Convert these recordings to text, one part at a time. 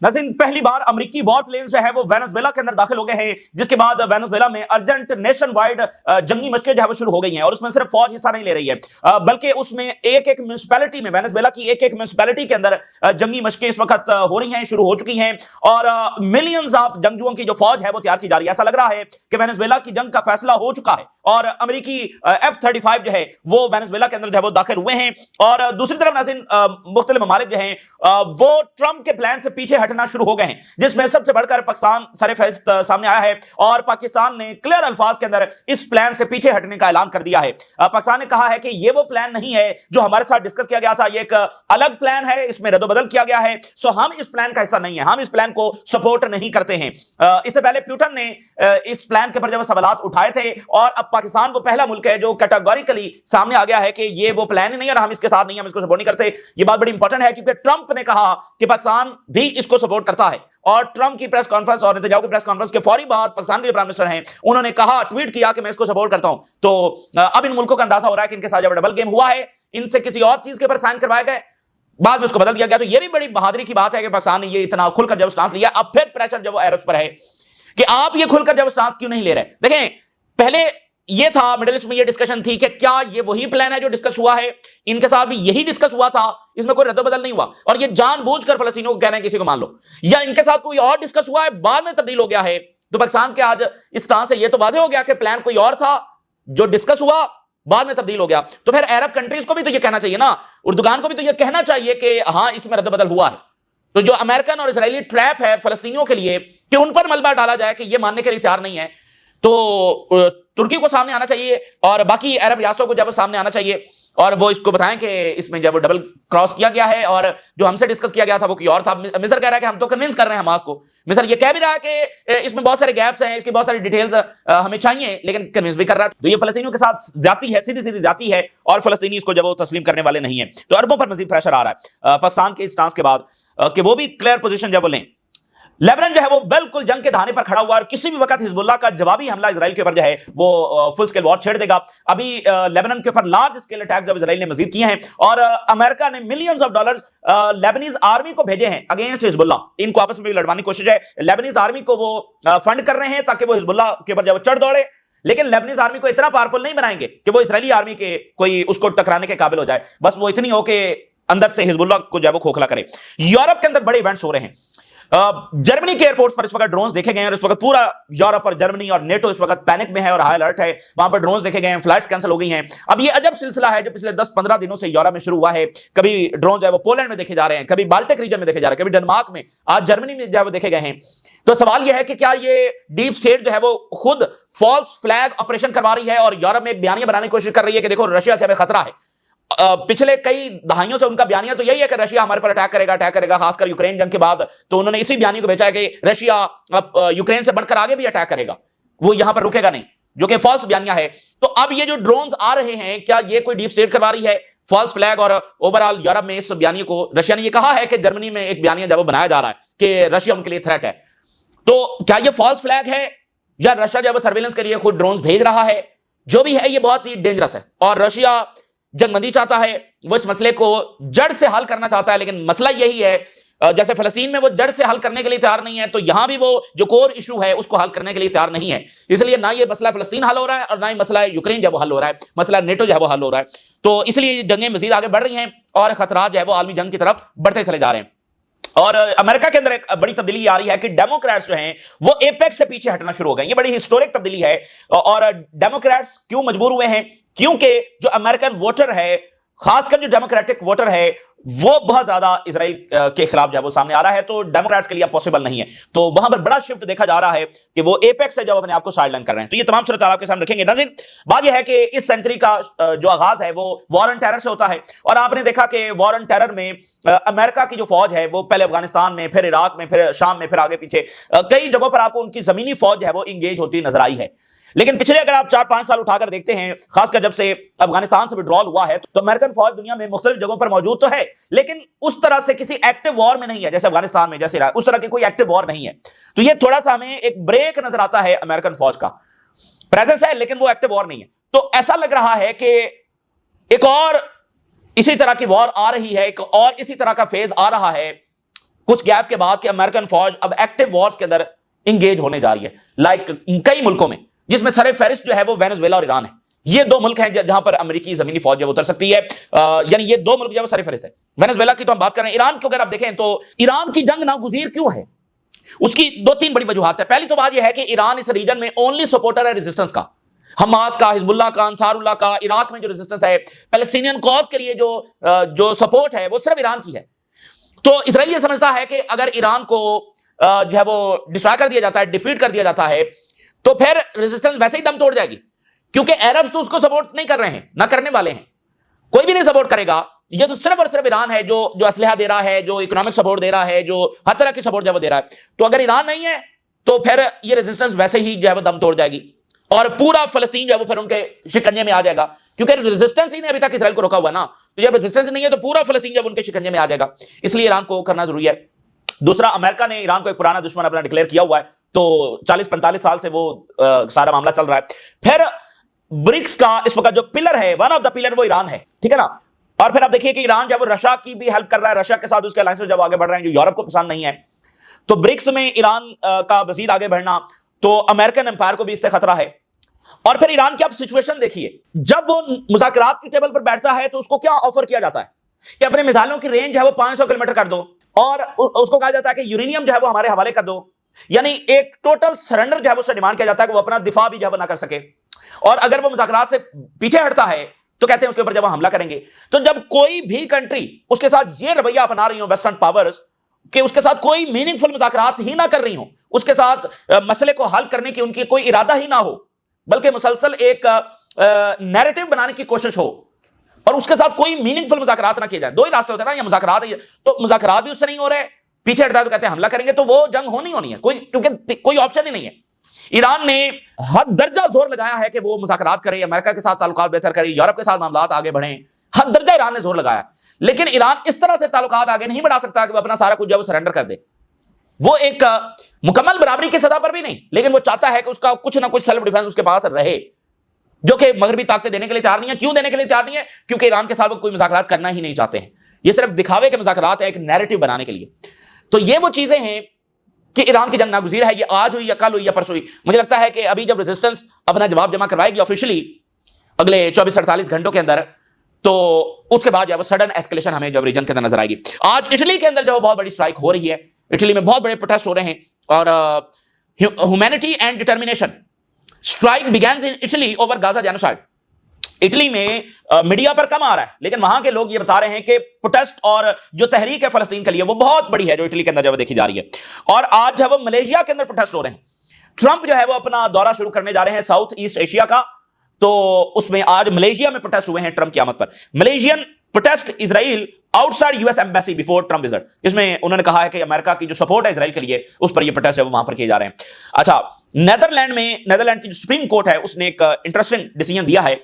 नाज़रीन, पहली बार अमेरिकी वॉर प्लेन जो है वो वेनेजुएला के अंदर दाखिल हो गए हैं, जिसके बाद वेनेजुएला में अर्जेंट नेशन वाइड जंगी मशकें जो है वो शुरू हो गई हैं। और उसमें सिर्फ फौज हिस्सा नहीं ले रही है, बल्कि उसमें एक एक म्युनिसिपैलिटी में, वेनेजुएला की एक एक म्युनिसिपैलिटी के अंदर जंगी मशकें इस वक्त हो रही हैं, शुरू हो चुकी हैं। और मिलियंस ऑफ जंगजुओं की जो फौज है वो तैयार की जा रही है। ऐसा लग रहा है कि वेनेजुएला की जंग का फैसला हो चुका है और अमेरिकी F-35 जो है वो वेनेजुएला के अंदर जो है वो दाखिल हुए हैं। और दूसरी तरफ नाज़रीन, मुख्तलिफ ममालिक जो हैं वो ट्रंप के प्लान से पीछे हटना शुरू हो गए हैं, जिसमें सबसे बढ़कर पाकिस्तान सरफहरिस्त सामने आया है। और पाकिस्तान ने क्लियर अल्फाज के अंदर इस प्लान से पीछे हटने का ऐलान कर दिया है। पाकिस्तान ने कहा है कि यह वो प्लान नहीं है जो हमारे साथ डिस्कस किया गया था, यह एक अलग प्लान है, इसमें रद्दोबदल किया गया है, सो हम इस प्लान का हिस्सा नहीं है, हम इस प्लान को सपोर्ट नहीं करते हैं। इससे पहले पुतिन ने इस प्लान के ऊपर जब सवालात उठाए थे, और अब पाकिस्तान वो पहला मुल्क है जो कैटेगोरिकली सामने आ गया है कि ये वो प्लान ही नहीं है और हम इसके साथ नहीं, हम इसको सपोर्ट नहीं करते। ये बात बड़ी इंपॉर्टेंट है क्योंकि ट्रंप ने कहा कि पाकिस्तान भी इसको सपोर्ट करता है। और ट्रंप की प्रेस कॉन्फ्रेंस और नेतन्याहू की प्रेस कॉन्फ्रेंस के फौरी बाद पाकिस्तान के जो प्राइम मिनिस्टर हैं उन्होंने कहा, ट्वीट किया कि मैं इसको सपोर्ट करता हूं। तो अब इन मुल्कों का अंदाजा हो रहा है कि इनके साथ जब डबल गेम हुआ है, इनसे किसी और चीज के ऊपर साइन करवाए गए, बाद में उसको बदल दिया गया। तो यह भी बड़ी बहादुरी की बात है कि पाकिस्तान ने ये इतना खुलकर जब स्टांस लिया। अब फिर प्रेशर जब वो अरब पर है कि आप ये खुलकर जब स्टांस क्यों नहीं ले रहे। देखें, पहले ये था, मिडिल ईस्ट में ये डिस्कशन थी कि क्या ये वही प्लान है जो डिस्कस हुआ है, इनके साथ भी यही डिस्कस हुआ था, इसमें कोई रद्दोबदल नहीं हुआ और ये जानबूझकर फलस्तीनियों को कह रहे हैं किसी को मान लो, या इनके साथ कोई और डिस्कस हुआ है बाद में तब्दील हो गया है। तो पाकिस्तान के आज इस स्टांस से ये तो वाज़ेह हो गया कि प्लान कोई और था, जो डिस्कस हुआ बाद में तब्दील हो गया। तो फिर अरब कंट्रीज को भी तो ये कहना चाहिए ना, उर्दुगान को भी तो ये कहना चाहिए कि हाँ इसमें रद्दोबदल हुआ है। तो जो अमेरिकन और इजरायली ट्रैप है फलस्तीनियों के लिए कि उन पर मलबा डाला जाए कि ये मानने के लिए तैयार नहीं है, तो तुर्की को सामने आना चाहिए और बाकी अरब रियासतों को जब सामने आना चाहिए और वो इसको बताएं कि इसमें जब डबल क्रॉस किया गया है और जो हमसे डिस्कस किया गया था वो कोई और था। मिस्र कह रहा है कि हम तो कन्विंस कर रहे हैं हमास को। मिस्र ये कह भी रहा है कि इसमें बहुत सारे गैप्स हैं, इसकी बहुत सारी डिटेल्स हमें चाहिए, लेकिन कन्विंस भी कर रहा है। तो ये फलस्तीनियों के साथ ज्यादती है, सीधी सीधी ज्यादती है और फलस्तीनी इसको जब वो तस्लीम करने वाले नहीं है। तो अरबों पर मजीद प्रेशर आ रहा है पाकिस्तान के इस स्टांस के बाद कि वो भी क्लियर पोजीशन जब वो लें। लेबनान जो है वो बिल्कुल जंग के धाने पर खड़ा हुआ है और किसी भी वक्त हिजबुल्लाह का जवाबी हमला इजराइल के ऊपर जो है वो फुल स्केल वॉर छेड़ देगा। अभी लेबनान के ऊपर लार्ज स्केल अटैक जब इजराइल ने मजीद किए हैं और अमेरिका ने millions of dollars Lebanese army को भेजे हैं अगेंस्ट हिजबुल्लाह। इनको आपस में भी लड़वाने की कोशिश है। लेबनीज आर्मी को वो फंड कर रहे हैं ताकि वो हिजबुल्लाह के ऊपर जब चढ़ दौड़े, लेकिन लेबनीज आर्मी को इतना पावरफुल नहीं बनाएंगे कि वो इजरायली आर्मी के कोई उसको टकराने के काबिल हो जाए। बस वो इतनी हो कि अंदर से हिजबुल्लाह को जो है वो खोखला करे। यूरोप के अंदर बड़े इवेंट्स हो रहे हैं। जर्मनी के एयरपोर्ट्स पर इस वक्त ड्रोन्स देखे गए हैं और इस वक्त पूरा यूरोप और जर्मनी और नेटो इस वक्त पैनिक में है और हाई अलर्ट है। वहां पर ड्रोन्स देखे गए हैं, फ्लाइट्स कैंसिल हो गई हैं। अब ये अजब सिलसिला है जो पिछले 10-15 दिनों से यूरोप में शुरू हुआ है। कभी ड्रोन जो है वो पोलैंड में देखे जा रहे हैं, कभी बाल्टिक रीजन में देखे जा रहे हैं, कभी डेनमार्क में, आज जर्मनी में जो है वो देखे गए हैं। तो सवाल यह है कि क्या ये डीप स्टेट जो है वो खुद फॉल्स फ्लैग ऑपरेशन करवा रही है और यूरोप में एक बयानिया बनाने की कोशिश कर रही है कि देखो रशिया से हमें खतरा है। पिछले कई दहाइयों से उनका बयानिया तो यही है कि रशिया हमारे पर अटैक करेगा, खासकर यूक्रेन जंग के बाद। तो उन्होंने इसी बयानी को भेजा है कि रशिया यूक्रेन से बढ़कर आगे भी अटैक करेगा, वो यहां पर रुकेगा नहीं, जो कि फॉल्स बयानिया है। तो अब ये जो ड्रोन्स आ रहे हैं, क्या ये कोई डीप स्टेट करवा रही है फॉल्स फ्लैग? और ओवरऑल यूरोप में इस बयानी को रशिया ने ये कहा है कि जर्मनी में एक बयानिया जब बनाया जा रहा है कि रशिया उनके लिए थ्रेट है। तो क्या ये फॉल्स फ्लैग है या रशिया जब सर्वेलेंस के लिए खुद ड्रोन्स भेज रहा है? जो भी है ये बहुत ही डेंजरस है और रशिया जंगबंदी चाहता है, वो इस मसले को जड़ से हल करना चाहता है। लेकिन मसला यही है, जैसे फलस्तीन में वो जड़ से हल करने के लिए तैयार नहीं है, तो यहां भी वो जो कोर इशू है उसको हल करने के लिए तैयार नहीं है। इसलिए ना ये मसला फलस्तीन हल हो रहा है और ना ही मसला यूक्रेन जब वो हल हो रहा है, मसला नेटो जो है वो हल हो रहा है। तो इसलिए जंगें मजीद आगे बढ़ रही हैं और खतरा जो है वो आलमी जंग की तरफ बढ़ते चले जा रहे हैं। और अमेरिका के अंदर एक बड़ी तब्दीली आ रही है कि डेमोक्रेट्स जो हैं वो एपेक्स से पीछे हटना शुरू हो गए। ये बड़ी हिस्टोरिक तब्दीली है। और डेमोक्रेट्स क्यों मजबूर हुए हैं? क्योंकि जो अमेरिकन वोटर है, खासकर जो डेमोक्रेटिक वोटर है, वो बहुत ज्यादा इजराइल के खिलाफ जो है वो सामने आ रहा है। तो डेमोक्रेट्स के लिए पॉसिबल नहीं है। तो वहां पर बड़ा शिफ्ट देखा जा रहा है कि वो एपेक्स से जब अपने आप को साइडलाइन कर रहे हैं। तो ये तमाम सूरत आपके सामने रखेंगे। नाज़रीन, बात यह है कि इस सेंचुरी का जो आगाज है वो वॉर ऑन टेरर से होता है और आपने देखा कि वॉर ऑन टेरर में अमेरिका की जो फौज है वो पहले अफगानिस्तान में, फिर इराक में, फिर शाम में, फिर आगे पीछे कई जगहों पर आपको उनकी जमीनी फौज है वो इंगेज होती नजर आई है। लेकिन पिछले अगर आप 4-5 साल उठाकर देखते हैं, खासकर जब से अफगानिस्तान से विड्रॉल हुआ है, तो अमेरिकन फौज दुनिया में मुख्तलिफ जगहों पर मौजूद तो है, लेकिन उस तरह से किसी एक्टिव वॉर में नहीं है जैसे अफगानिस्तान में, जैसे उस तरह की कोई एक्टिव वॉर नहीं है। तो ये थोड़ा सा हमें एक ब्रेक नजर आता है। अमेरिकन फौज का प्रेजेंस है लेकिन वो एक्टिव वॉर नहीं है। तो ऐसा लग रहा है कि एक और इसी तरह की वॉर आ रही है, एक और इसी तरह का फेज आ रहा है कुछ गैप के बाद कि अमेरिकन फौज अब एक्टिव वॉर्स के अंदर इंगेज होने जा रही है, लाइक कई मुल्कों में, जिसमें सर फहरिस्त जो है वो वेनेजुएला और ईरान है। ये दो मुल्क हैं जहां पर अमेरिकी जमीनी फौज जो उतर सकती है, यानी ये दो मुल्क जो है सर फहरिस्त है। वेनेजुएला की तो हम बात कर रहे हैं। ईरान को अगर आप देखें तो ईरान की जंग नागुजीर क्यों है, उसकी दो तीन बड़ी वजूहात है। पहली तो बात यह है कि ईरान इस रीजन में ओनली सपोर्टर है रेजिस्टेंस का, हमास का, हिजबुल्लाह का, अंसारुल्लाह का। इराक में जो रेजिस्टेंस है, पैलेस्टीनियन कॉज के लिए जो सपोर्ट है वो सिर्फ ईरान की है। तो इसराइल ये समझता है कि अगर ईरान को जो है वो डिस्ट्रॉय कर दिया जाता है, डिफीट कर दिया जाता है, तो फिर रेजिस्टेंस वैसे ही दम तोड़ जाएगी, क्योंकि अरब्स तो उसको सपोर्ट नहीं कर रहे हैं, ना करने वाले हैं, कोई भी नहीं सपोर्ट करेगा। ये तो सिर्फ और सिर्फ ईरान है जो असलहा दे रहा है, जो इकोनॉमिक सपोर्ट दे रहा है, जो हर तरह की सपोर्ट जो वो दे रहा है। तो अगर ईरान नहीं है तो फिर ये रेजिस्टेंस वैसे ही जो है वो दम तोड़ जाएगी और पूरा फलस्तीन जो है वो फिर उनके शिकंजे में आ जाएगा, क्योंकि रेजिस्टेंस ही नहीं अभी तक इसराइल को रोका हुआ ना। तो जब रेजिस्टेंस नहीं है तो पूरा फलस्तीन जब उनके शिकंजे में आ जाएगा, इसलिए ईरान को करना जरूरी है। दूसरा, अमेरिका ने ईरान को एक पुराना दुश्मन अपना डिक्लेयर किया हुआ है, तो 40-45 साल से वो सारा मामला चल रहा है। फिर ब्रिक्स का इस वक्त जो पिलर है, वन ऑफ द पिलर, वो ईरान है, ठीक है ना। और फिर आप देखिए कि ईरान जब रशिया की भी हेल्प कर रहा है, रशिया के साथ उसके अलायंस जब आगे बढ़ रहे हैं जो यूरोप को पसंद नहीं है, तो ब्रिक्स में ईरान का मजीद आगे बढ़ना, तो अमेरिकन एम्पायर को भी इससे खतरा है। और फिर ईरान की आप सिचुएशन देखिए, जब वो मुज़ाकरात की टेबल पर बैठता है तो उसको क्या ऑफर किया जाता है कि अपने मिसाइलों की रेंज है वो 500 किलोमीटर कर दो, और उसको कहा जाता है कि यूरेनियम जो है वो हमारे हवाले कर दो, यानी एक टोटल सरेंडर जो है उससे डिमांड किया जाता है कि वो अपना दिफा भी जो है ना कर सके। और अगर वो मुज़ाकरात से पीछे हटता है तो कहते हैं उसके ऊपर जब हमला करेंगे। तो जब कोई भी कंट्री उसके साथ ये रवैया अपना रही हो, वेस्टर्न पावर्स, कि उसके साथ कोई मीनिंगफुल मुज़ाकरात ही ना कर रही हो, उसके साथ मसले को हल करने की उनकी कोई इरादा ही ना हो, बल्कि मुसलसल एक नैरेटिव बनाने की कोशिश हो और उसके साथ कोई मीनिंगफुल मुज़ाकरात ना किए जाए। दो ही रास्ते होते हैं ना, या मुज़ाकरात है, तो मुज़ाकरात भी उससे नहीं हो रहे, पीछे हटता है तो कहते हैं हमला करेंगे, तो वो जंग होनी है, क्योंकि कोई ऑप्शन ही नहीं है। ईरान ने हद दर्जा जोर लगाया है कि वो मुज़ाकरात करे, अमेरिका के साथ ताल्लुकात बेहतर करे, यूरोप के साथ मामलात आगे बढ़े, हद दर्जा ईरान ने जोर लगाया। लेकिन ईरान इस तरह से ताल्लुकात आगे नहीं बढ़ा सकता कि वो अपना सारा कुछ जो सरेंडर कर दे। वो एक मुकम्मल बराबरी की सतह पर भी नहीं, लेकिन वो चाहता है कि उसका कुछ ना कुछ सेल्फ डिफेंस उसके पास रहे, जो कि मगरबी ताकतें देने के लिए तैयार नहीं है। क्यों देने के लिए तैयार नहीं है? क्योंकि ईरान के साथ वो कोई मुज़ाकरात करना ही नहीं चाहते हैं। ये सिर्फ दिखावे के मुज़ाकरात है, एक नैरेटिव बनाने के लिए। तो ये वो चीजें हैं कि ईरान की जंग नागुज़ीर है। ये आज हुई या कल हुई या परसों हुई, मुझे लगता है कि अभी जब रेजिस्टेंस अपना जवाब जमा करवाएगी ऑफिशियली अगले 24-48 घंटों के अंदर, तो उसके बाद जो सडन एस्केलेशन हमें जब रीजन के अंदर नजर आएगी। आज इटली के अंदर जो बहुत बड़ी स्ट्राइक हो रही है, इटली में बहुत बड़े प्रोटेस्ट हो रहे हैं, और humanity and determination strike begins in Italy over Gaza genocide. Italy में मीडिया पर कम आ रहा है, लेकिन वहां के लोग ये बता रहे हैं कि प्रोटेस्ट और जो तहरीक है फलस्तीन के लिए वो बहुत बड़ी है, जो इटली के अंदर जब देखी जा रही है। और आज जब मलेशिया के अंदर प्रोटेस्ट हो रहे हैं, ट्रंप जो है वो अपना दौरा शुरू करने जा रहे हैं साउथ ईस्ट एशिया का, तो उसमें आज मलेशिया में प्रोटेस्ट हुए हैं ट्रंप की आमद पर। Malaysian protest Israel outside US embassy before Trump visit. इसमें उन्होंने कहा है कि अमेरिका की जो सपोर्ट है इजराइल के लिए, उस पर ये प्रोटेस्ट है वो वहां पर किए जा रहे हैं। अच्छा, नेदरलैंड की जो सुप्रीम कोर्ट है उसने एक इंटरेस्टिंग डिसीजन दिया है।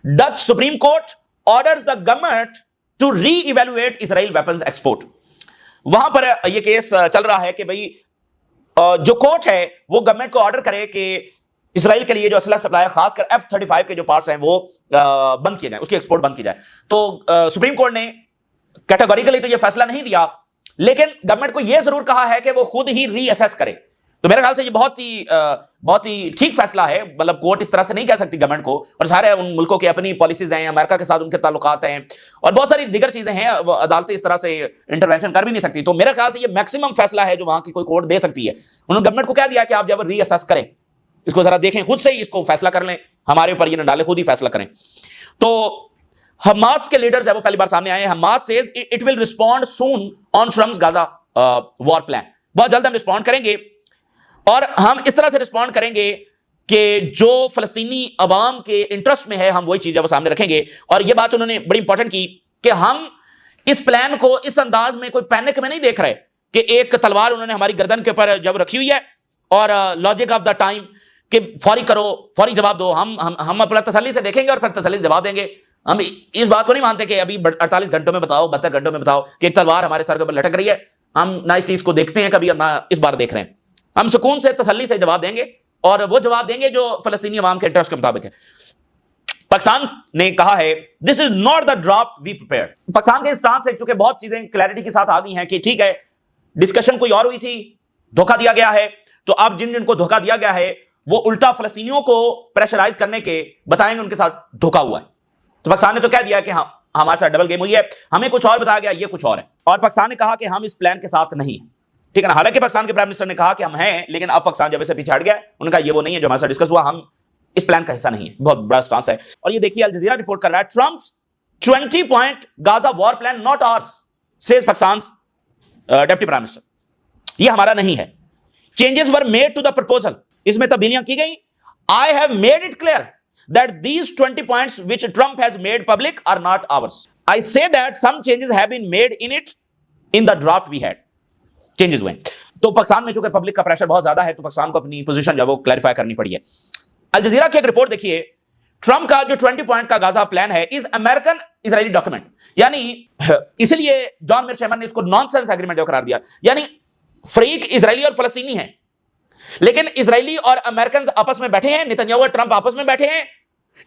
Dutch supreme court orders the government to reevaluate Israel weapons export. वहां पर यह केस चल रहा है कि भाई जो कोर्ट है वो गवर्नमेंट को ऑर्डर करे कि इजराइल के लिए जो असला सप्लाई, खासकर F-35 के जो पार्ट्स हैं वो बंद किए जाए, उसकी एक्सपोर्ट बंद की जाए। तो सुप्रीम कोर्ट ने कैटेगोरिकली तो ये फैसला नहीं दिया, लेकिन गवर्नमेंट को यह जरूर कहा है कि वो खुद ही रीअसेस करे। तो मेरे ख्याल से ये बहुत ही ठीक फैसला है। मतलब कोर्ट इस तरह से नहीं कह सकती गवर्नमेंट को, और सारे उन मुल्कों की अपनी पॉलिसीज हैं, अमेरिका के साथ उनके ताल्लुकात हैं और बहुत सारी दीगर चीजें हैं, अदालतें इस तरह से इंटरवेंशन कर भी नहीं सकती। तो मेरे ख्याल से ये मैक्सिमम फैसला है जो वहां की कोई कोर्ट दे सकती है। उन्होंने गवर्नमेंट को कह दिया कि आप जब रीअसेस करें, इसको जरा देखें, खुद से ही इसको फैसला कर लें, हमारे ऊपर ये न डालें, खुद ही फैसला करें। तो हमास के लीडर्स है वो पहली बार सामने आए हैं। Hamas says it will respond soon on Trump's Gaza war plan. बहुत जल्द हम रिस्पॉन्ड करेंगे, और हम इस तरह से रिस्पॉन्ड करेंगे कि जो फलस्तीनी अवाम के इंटरेस्ट में है हम वही चीज वो सामने रखेंगे। और ये बात उन्होंने बड़ी इंपॉर्टेंट की कि हम इस प्लान को इस अंदाज में कोई पैनिक में नहीं देख रहे कि एक तलवार उन्होंने हमारी गर्दन के ऊपर जब रखी हुई है और लॉजिक ऑफ द टाइम कि फौरी करो, फौरी जवाब दो। हम अपना तसल्ली से देखेंगे और फिर तसल्ली से जवाब देंगे। हम इस बात को नहीं मानते कि अभी 48 घंटों में बताओ, 72 घंटों में बताओ कि एक तलवार हमारे सर के ऊपर लटक रही है। हम ना इस चीज को देखते हैं कभी, ना इस बार देख रहे हैं। हम सुकून से तसल्ली से जवाब देंगे, और वो जवाब देंगे जो फलस्तीनी अवाम के इंटरेस्ट के मुताबिक है। पाकिस्तान ने कहा है this is not the draft we prepared. Pakistan के स्टांस से चूंकि बहुत चीजें क्लैरिटी के साथ आ गई हैं कि ठीक है, डिस्कशन कोई और हुई थी, धोखा दिया गया है। तो अब जिन जिनको धोखा दिया गया है वो उल्टा फलस्तीनियों को प्रेशराइज करने के बताएंगे उनके साथ धोखा हुआ है। तो पाकिस्तान ने तो कह दिया कि हाँ हमारे साथ डबल गेम हुई है, हमें कुछ और बताया गया, ये कुछ और है। और पाकिस्तान ने कहा कि हम इस प्लान के साथ नहीं है, ठीक है ना। हालांकि पाकिस्तान के प्राइम मिनिस्टर ने कहा कि हम हैं, लेकिन अब पाकिस्तान जब से पीछे हट गया, उनका ये वो नहीं है जो हमारे साथ डिस्कस हुआ, हम इस प्लान का हिस्सा नहीं है। बहुत बड़ा स्टांस है। और ये देखिए अल जजीरा रिपोर्ट कर रहा है, Trump's 20 point Gaza war plan not ours, says Pakistan deputy prime minister. ये हमारा नहीं है। Changes were made to the proposal, इसमें तब्दीलियां की गई। I have made it clear that these 20 points which Trump has made public are not ours. I say that some changes have been made in it in the draft we had. Changes हुए। तो पाकिस्तान में चूंकि public का pressure बहुत ज्यादा है तो पाकिस्तान को अपनी पोजीशन जो वो क्लैरिफाई करनी पड़ी है। अल जजीरा की एक रिपोर्ट देखिए, ट्रम्प का जो 20 पॉइंट का गाजा प्लान है इज अमेरिकन इजरायली डॉक्यूमेंट, यानी इसलिए जॉन मिरशेमन ने इसको नॉनसेंस एग्रीमेंट करार दिया। यानी फरीक इजरायली और फलस्तीनी है, लेकिन इजरायली और अमेरिकन आपस में बैठे हैं, नेतन्याहू और ट्रंप आपस में बैठे हैं,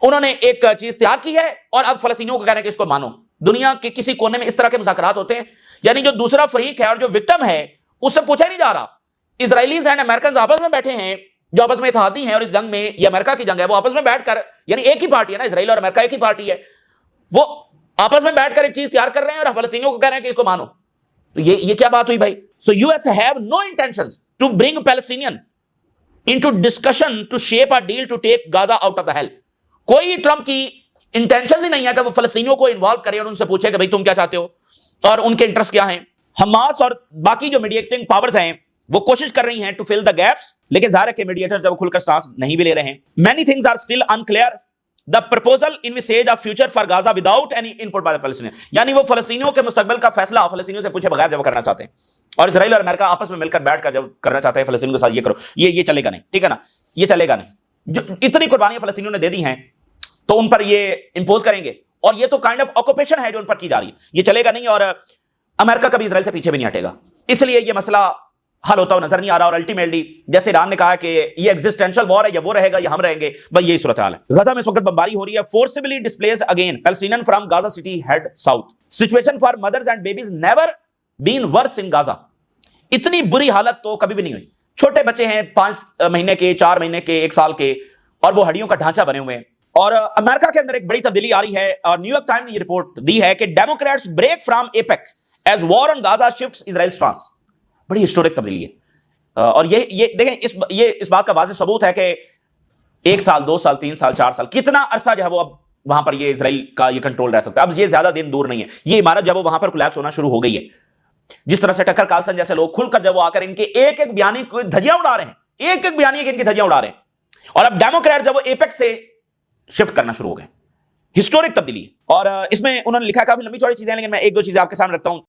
उन्होंने एक चीज तैयार की है और अब फलस्तीनियों को कहना है कि इसको मानो। दुनिया के किसी कोने में इस तरह के मुज़ाकरात होते हैं, यानी जो दूसरा फरीक है और जो विक्टिम है उससे पूछा नहीं जा रहा। इजरायलीज एंड अमेरिकन आपस में बैठे हैं, जो आपस में इत्तेहादी हैं और इस जंग में, ये अमेरिका की जंग है, वो आपस में बैठकर, यानी एक ही पार्टी है ना, इजराइल और अमेरिका एक ही पार्टी है, वो आपस में बैठकर एक चीज तैयार कर रहे हैं और फलस्तीनियों को कह रहे हैं कि इसको मानो। तो ये क्या बात हुई भाई? So US have no intentions to bring Palestinian into discussion to shape a deal to take Gaza out of the hell. कोई ट्रंप की इंटेंशन ही नहीं है कि वो फलस्तीनियों को इन्वॉल्व करे और उनसे पूछे कि भाई तुम क्या चाहते हो और उनके इंटरेस्ट क्या हैं। हमास और बाकी जो मीडिएटिंग पावर्स हैं वो कोशिश कर रही हैं टू फिल द गैप्स, लेकिन जाहिर है कि मीडिएटर जब खुलकर स्टांस नहीं भी ले रहे हैं। Many things are still unclear. The proposal envisages a future for Gaza without any input by the Palestinian, यानी वो फलस्तीनियों के मुस्तकबिल का फैसला फलस्तीनियों से पूछे बगैर जब करना चाहते हैं, और इजराइल और अमेरिका आपस में मिलकर बैठकर जब करना चाहते हैं फलस्तीनियों के साथ ये करो, ये चलेगा नहीं, ठीक है ना, ये चलेगा नहीं। जो इतनी कुर्बानियां फलस्तीनियों ने दे दी हैं तो उन पर ये इंपोज करेंगे, और ये तो काइंड ऑफ ऑक्यूपेशन है जो उन पर की जा रही है, ये चलेगा नहीं। और अमेरिका कभी इजराइल से पीछे भी नहीं हटेगा, इसलिए ये मसला हल होता हुआ नजर नहीं आ रहा। और अल्टीमेटली जैसे ईरान ने कहा कि ये एग्जिस्टेंशियल वॉर है, या वो रहेगा या हम रहेंगे, भाई यही सूरत हाल है। गजा में इस वक्त बमबारी हो रही है। Forcibly displaced again Palestinian from Gaza city head south. Situation for mothers and babies never been worse in Gaza. इतनी बुरी हालत तो कभी भी नहीं हुई। छोटे बच्चे हैं 5 महीने के, 4 महीने के, 1 साल के, और वो हड्डियों का ढांचा बने हुए हैं। और अमेरिका के अंदर एक बड़ी तब्दीली आ रही है, और न्यूयॉर्क टाइम्स ने ये रिपोर्ट दी है कि Democrats break from AIPAC as war on Gaza shifts Israel stance. बड़ी हिस्टोरिक तब्दीली है। और ये देखें, इस बात का वाज़ेह सबूत है कि 1 साल, 2 साल, 3 साल, 4 साल, कितना अरसा जो है वो अब वहां पर ये इजराइल का ये कंट्रोल रह सकता है। अब ये ज्यादा दिन दूर नहीं है, ये इमारत जब वो वहां पर कोलैप्स होना शुरू हो गई है। जिस तरह से टकर कार्लसन जैसे लोग खुलकर जब वो आकर इनके एक एक बयानी को धज्जियां उड़ा रहे हैं, एक एक बयानी इनकी धज्जियां उड़ा रहे हैं, और अब डेमोक्रेट जब वो एपेक्स से शिफ्ट करना शुरू हो गए। हिस्टोरिक तब्दीली। और इसमें उन्होंने लिखा काफी लंबी चौड़ी चीजें, लेकिन मैं 1-2 चीजें आपके सामने रखता हूं।